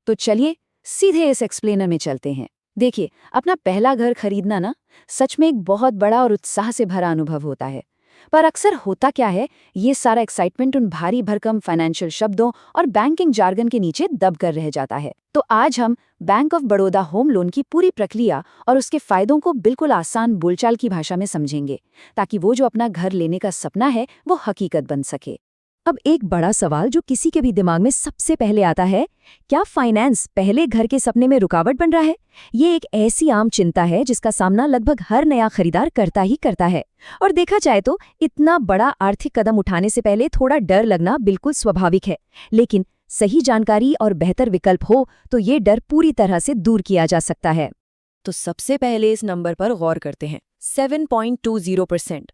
तो चलिए सीधे इस एक्सप्लेनर में चलते हैं। देखिए, अपना पहला घर खरीदना ना सच में एक बहुत बड़ा और उत्साह से भरा अनुभव होता है। पर अक्सर होता क्या है, ये सारा एक्साइटमेंट उन भारी भरकम फाइनेंशियल शब्दों और बैंकिंग जार्गन के नीचे दब कर रह जाता है। तो आज हम bank of Baroda home loan की पूरी प्रक्रिया और उसके फायदों को बिल्कुल आसान बोलचाल की भाषा में समझेंगे, ताकि वो जो अपना घर लेने का सपना है वो हकीकत बन सके। अब एक बड़ा सवाल जो किसी के भी दिमाग में सबसे पहले आता है, क्या फाइनेंस पहले घर के सपने में रुकावट बन रहा है? ये एक ऐसी आम चिंता है जिसका सामना लगभग हर नया खरीदार करता ही करता है। और देखा जाए तो इतना बड़ा आर्थिक कदम उठाने से पहले थोड़ा डर लगना बिल्कुल स्वाभाविक है, लेकिन सही जानकारी और बेहतर विकल्प हो तो ये डर पूरी तरह से दूर किया जा सकता है। तो सबसे पहले इस नंबर पर गौर करते हैं, 7.20%।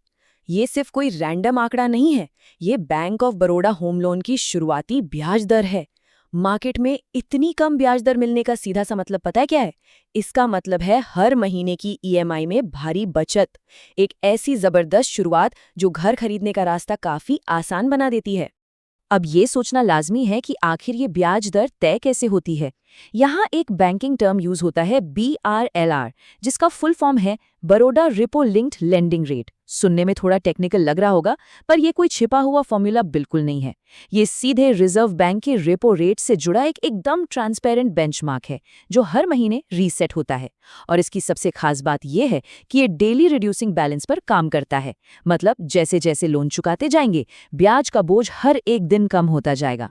ये सिर्फ कोई रैंडम आंकड़ा नहीं है, ये bank of Baroda home loan की शुरुआती ब्याज दर है। मार्केट में इतनी कम ब्याज दर मिलने का सीधा सा मतलब पता है क्या है? इसका मतलब है हर महीने की ईएमआई में भारी बचत, एक ऐसी जबरदस्त शुरुआत जो घर खरीदने का रास्ता काफी आसान बना देती है। अब ये सोचना लाजमी है कि आखिर ये ब्याज दर तय कैसे होती है। यहाँ एक बैंकिंग टर्म यूज होता है BRLR, जिसका फुल फॉर्म है Baroda repo linked lending rate. सुनने में थोड़ा टेक्निकल लग रहा होगा, पर यह कोई छिपा हुआ फॉर्मूला बिल्कुल नहीं है। ये सीधे रिजर्व बैंक के रेपो रेट से जुड़ा एक एकदम ट्रांसपेरेंट बेंचमार्क है, जो हर महीने रीसेट होता है। और इसकी सबसे खास बात यह है कि ये डेली रिड्यूसिंग बैलेंस पर काम करता है। मतलब जैसे जैसे लोन चुकाते जाएंगे, ब्याज का बोझ हर एक दिन कम होता जाएगा।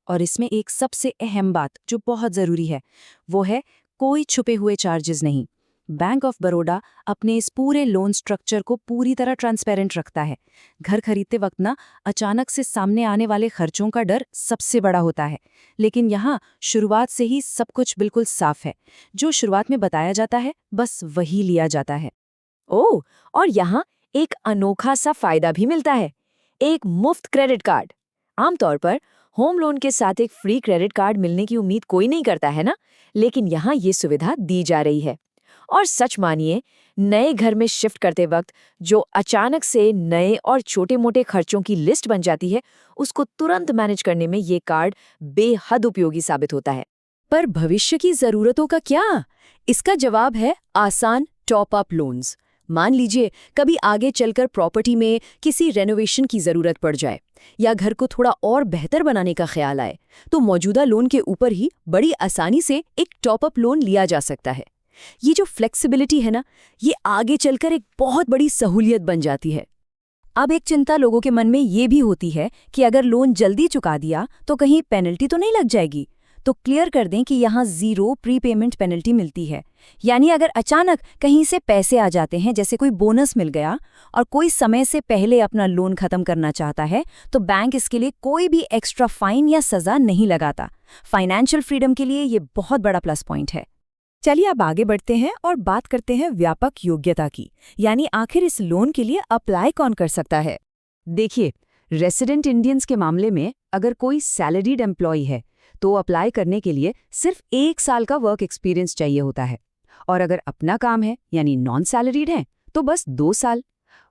और इसमें एक सबसे अहम बात जो बहुत ज़रूरी है, वो है कोई छुपे हुए चार्जेस नहीं। बैंक ऑफ बड़ौदा अपने इस पूरे लोन स्ट्रक्चर को पूरी तरह ट्रांसपेरेंट रखता है। घर खरीदते वक्त ना अचानक से सामने आने वाले खर्चों का डर सबसे बड़ा होता है, लेकिन यहाँ शुरुआत से ही सब कुछ बिल्कुल साफ है। जो शुरुआत में बताया जाता है बस वही लिया जाता है। ओह, और यहाँ एक अनोखा सा फायदा भी मिलता है, एक मुफ्त क्रेडिट कार्ड। आमतौर पर होम लोन के साथ एक फ्री क्रेडिट कार्ड मिलने की उम्मीद कोई नहीं करता है ना, लेकिन यहाँ ये सुविधा दी जा रही है। और सच मानिए, नए घर में शिफ्ट करते वक्त जो अचानक से नए और छोटे मोटे खर्चों की लिस्ट बन जाती है, उसको तुरंत मैनेज करने में ये कार्ड बेहद उपयोगी साबित होता है। पर भविष्य की जरूरतों का क्या? इसका जवाब है आसान टॉप अप लोन्स। मान लीजिए कभी आगे चलकर प्रॉपर्टी में किसी रेनोवेशन की जरूरत पड़ जाए या घर को थोड़ा और बेहतर बनाने का ख्याल आए, तो मौजूदा लोन के ऊपर ही बड़ी आसानी से एक टॉप अप लोन लिया जा सकता है। ये जो फ्लेक्सिबिलिटी है ना, ये आगे चलकर एक बहुत बड़ी सहूलियत बन जाती है। अब एक चिंता लोगों के मन में ये भी होती है कि अगर लोन जल्दी चुका दिया तो कहीं पेनल्टी तो नहीं लग जाएगी। तो क्लियर कर दें कि यहाँ 0 प्रीपेमेंट पेनल्टी मिलती है। यानी अगर अचानक कहीं से पैसे आ जाते हैं, जैसे कोई बोनस मिल गया, और कोई समय से पहले अपना लोन खत्म करना चाहता है, तो बैंक इसके लिए कोई भी एक्स्ट्रा फाइन या सजा नहीं लगाता। फाइनेंशियल फ्रीडम के लिए ये बहुत बड़ा प्लस पॉइंट है। चलिए अब आगे बढ़ते हैं और बात करते हैं व्यापक योग्यता की, यानी आखिर इस लोन के लिए अप्लाई कौन कर सकता है। देखिए, रेसिडेंट इंडियंस के मामले में अगर कोई सैलरीड एम्प्लॉय है तो अप्लाई करने के लिए सिर्फ 1 साल का वर्क एक्सपीरियंस चाहिए होता है, और अगर अपना काम है यानी नॉन सैलरीड है तो बस 2 साल।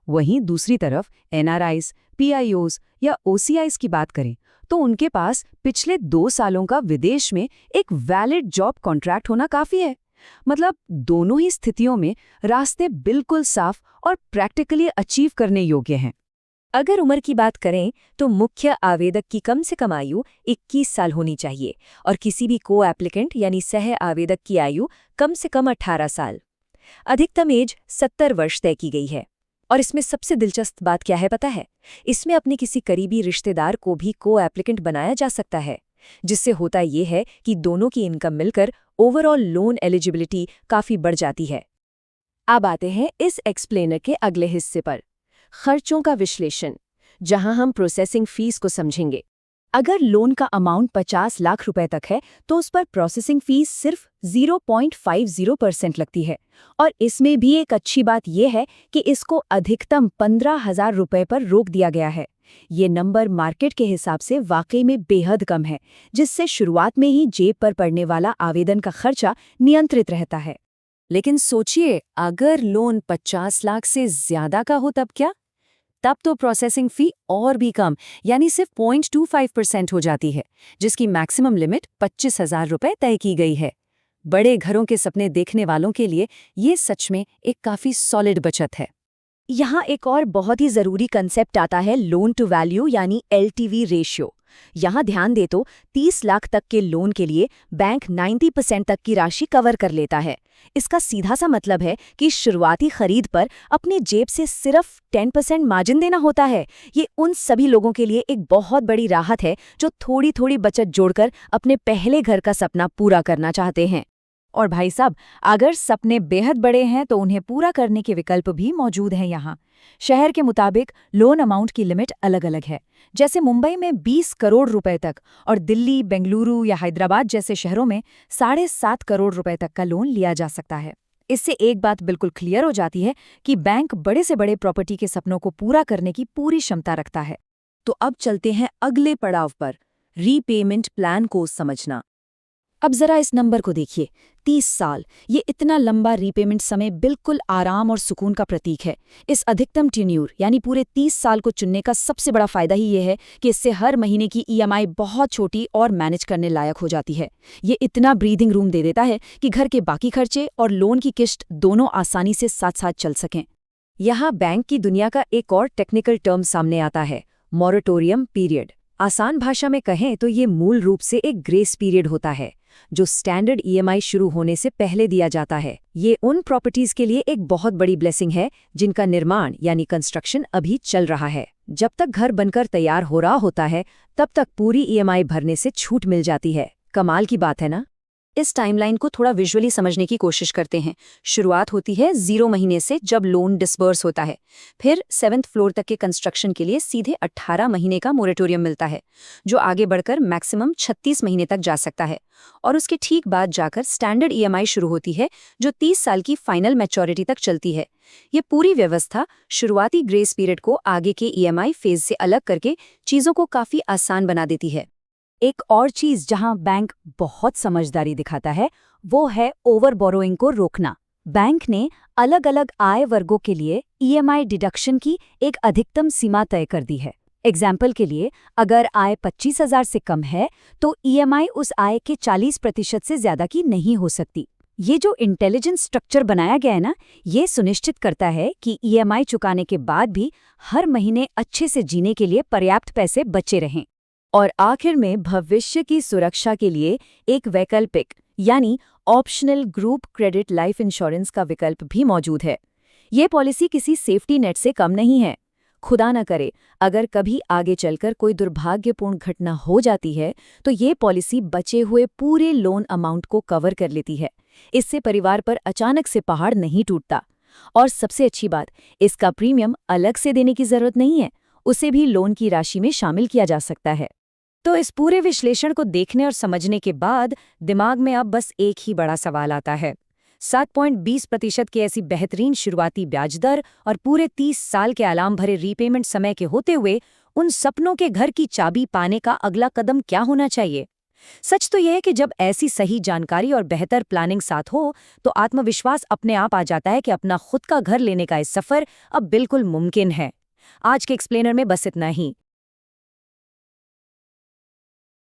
वहीं दूसरी तरफ NRIs, PIOs या OCIs की बात करें तो उनके पास पिछले 2 सालों का विदेश में एक वैलिड जॉब कॉन्ट्रैक्ट होना काफी है। मतलब दोनों ही स्थितियों में रास्ते बिल्कुल साफ और प्रैक्टिकली अचीव करने योग्य हैं। अगर उम्र की बात करें तो मुख्य आवेदक की कम से कम आयु 21 साल होनी चाहिए और किसी भी को एप्लीकेंट यानी सह आवेदक की आयु कम से कम 18 साल। अधिकतम एज 70 वर्ष तय की गई है। और इसमें सबसे दिलचस्प बात क्या है पता है? इसमें अपने किसी करीबी रिश्तेदार को भी को एप्लीकेंट बनाया जा सकता है, जिससे होता ये है कि दोनों की इनकम मिलकर ओवरऑल लोन एलिजिबिलिटी काफी बढ़ जाती है। अब आते हैं इस एक्सप्लेनर के अगले हिस्से पर, खर्चों का विश्लेषण, जहां हम प्रोसेसिंग फीस को समझेंगे। अगर लोन का अमाउंट 50 लाख रुपए तक है तो उस पर प्रोसेसिंग फीस सिर्फ 0.50% लगती है। और इसमें भी एक अच्छी बात यह है कि इसको अधिकतम 15,000 रुपए पर रोक दिया गया है। ये नंबर मार्केट के हिसाब से वाकई में बेहद कम है, जिससे शुरुआत में ही जेब पर पड़ने वाला आवेदन का खर्चा नियंत्रित रहता है। लेकिन सोचिए, अगर लोन 50 लाख से ज्यादा का हो तब क्या? तब तो प्रोसेसिंग फी और भी कम यानी सिर्फ 0.25% हो जाती है, जिसकी मैक्सिमम लिमिट 25,000 रुपये तय की गई है। बड़े घरों के सपने देखने वालों के लिए ये सच में एक काफ़ी सॉलिड बचत है। यहाँ एक और बहुत ही ज़रूरी कंसेप्ट आता है लोन टू वैल्यू यानी LTV रेशियो। यहाँ ध्यान दे तो 30 लाख तक के लोन के लिए बैंक 90% तक की राशि कवर कर लेता है। इसका सीधा सा मतलब है कि शुरुआती खरीद पर अपनी जेब से सिर्फ 10% मार्जिन देना होता है। ये उन सभी लोगों के लिए एक बहुत बड़ी राहत है जो थोड़ी थोड़ी बचत जोड़कर अपने पहले घर का सपना पूरा करना चाहते हैं। और भाई साहब, अगर सपने बेहद बड़े हैं तो उन्हें पूरा करने के विकल्प भी मौजूद हैं यहाँ। शहर के मुताबिक लोन अमाउंट की लिमिट अलग अलग है। जैसे मुंबई में 20 करोड़ रुपए तक और दिल्ली, बेंगलुरु या हैदराबाद जैसे शहरों में 7.5 करोड़ रुपए तक का लोन लिया जा सकता है। इससे एक बात बिल्कुल क्लियर हो जाती है कि बैंक बड़े से बड़े प्रॉपर्टी के सपनों को पूरा करने की पूरी क्षमता रखता है। तो अब चलते हैं अगले पड़ाव पर, रीपेमेंट प्लान को समझना। अब जरा इस नंबर को देखिए, 30 साल। ये इतना लंबा रीपेमेंट समय बिल्कुल आराम और सुकून का प्रतीक है। इस अधिकतम टेन्यूर यानी पूरे 30 साल को चुनने का सबसे बड़ा फायदा ही ये है कि इससे हर महीने की EMI बहुत छोटी और मैनेज करने लायक हो जाती है। ये इतना ब्रीदिंग रूम दे देता है कि घर के बाकी खर्चे और लोन की किश्त दोनों आसानी से साथ साथ चल सकें। यहाँ बैंक की दुनिया का एक और टेक्निकल टर्म सामने आता है, मॉरेटोरियम पीरियड। आसान भाषा में कहें तो ये मूल रूप से एक ग्रेस पीरियड होता है जो स्टैंडर्ड EMI शुरू होने से पहले दिया जाता है। ये उन प्रॉपर्टीज के लिए एक बहुत बड़ी ब्लेसिंग है जिनका निर्माण यानी कंस्ट्रक्शन अभी चल रहा है। जब तक घर बनकर तैयार हो रहा होता है तब तक पूरी EMI भरने से छूट मिल जाती है। कमाल की बात है ना? इस टाइमलाइन को थोड़ा विजुअली समझने की कोशिश करते हैं। शुरुआत होती है 0 महीने से जब लोन डिसबर्स होता है। फिर 7th फ्लोर तक के कंस्ट्रक्शन के लिए सीधे 18 महीने का मोरेटोरियम मिलता है, जो आगे बढ़कर मैक्सिमम 36 महीने तक जा सकता है। और उसके ठीक बाद जाकर स्टैंडर्ड EMI शुरू होती है जो 30 साल की फाइनल मैच्योरिटी तक चलती है। ये पूरी व्यवस्था शुरुआती ग्रेस पीरियड को आगे के EMI फेज से अलग करके चीज़ों को काफ़ी आसान बना देती है। एक और चीज जहां बैंक बहुत समझदारी दिखाता है वो है ओवर बोरोइंग को रोकना। बैंक ने अलग अलग आय वर्गों के लिए EMI डिडक्शन की एक अधिकतम सीमा तय कर दी है। एग्जाम्पल के लिए, अगर आय 25,000 से कम है तो EMI उस आय के 40% से ज्यादा की नहीं हो सकती। ये जो इंटेलिजेंस स्ट्रक्चर बनाया गया है ना, ये सुनिश्चित करता है कि EMI चुकाने के बाद भी हर महीने अच्छे से जीने के लिए पर्याप्त पैसे बचे रहें। और आखिर में भविष्य की सुरक्षा के लिए एक वैकल्पिक यानी optional group credit life insurance का विकल्प भी मौजूद है। ये पॉलिसी किसी सेफ्टी नेट से कम नहीं है। खुदा न करे अगर कभी आगे चलकर कोई दुर्भाग्यपूर्ण घटना हो जाती है तो ये पॉलिसी बचे हुए पूरे लोन अमाउंट को कवर कर लेती है। इससे परिवार पर अचानक से पहाड़ नहीं टूटता। और सबसे अच्छी बात, इसका प्रीमियम अलग से देने की जरूरत नहीं है, उसे भी लोन की राशि में शामिल किया जा सकता है। तो इस पूरे विश्लेषण को देखने और समझने के बाद दिमाग में अब बस एक ही बड़ा सवाल आता है। 7.20% की ऐसी बेहतरीन शुरुआती ब्याज दर और पूरे 30 साल के अलार्म भरे रीपेमेंट समय के होते हुए उन सपनों के घर की चाबी पाने का अगला कदम क्या होना चाहिए? सच तो यह है कि जब ऐसी सही जानकारी और बेहतर प्लानिंग साथ हो तो आत्मविश्वास अपने आप आ जाता है कि अपना खुद का घर लेने का इस सफर अब बिल्कुल मुमकिन है। आज के एक्सप्लेनर में बस इतना ही।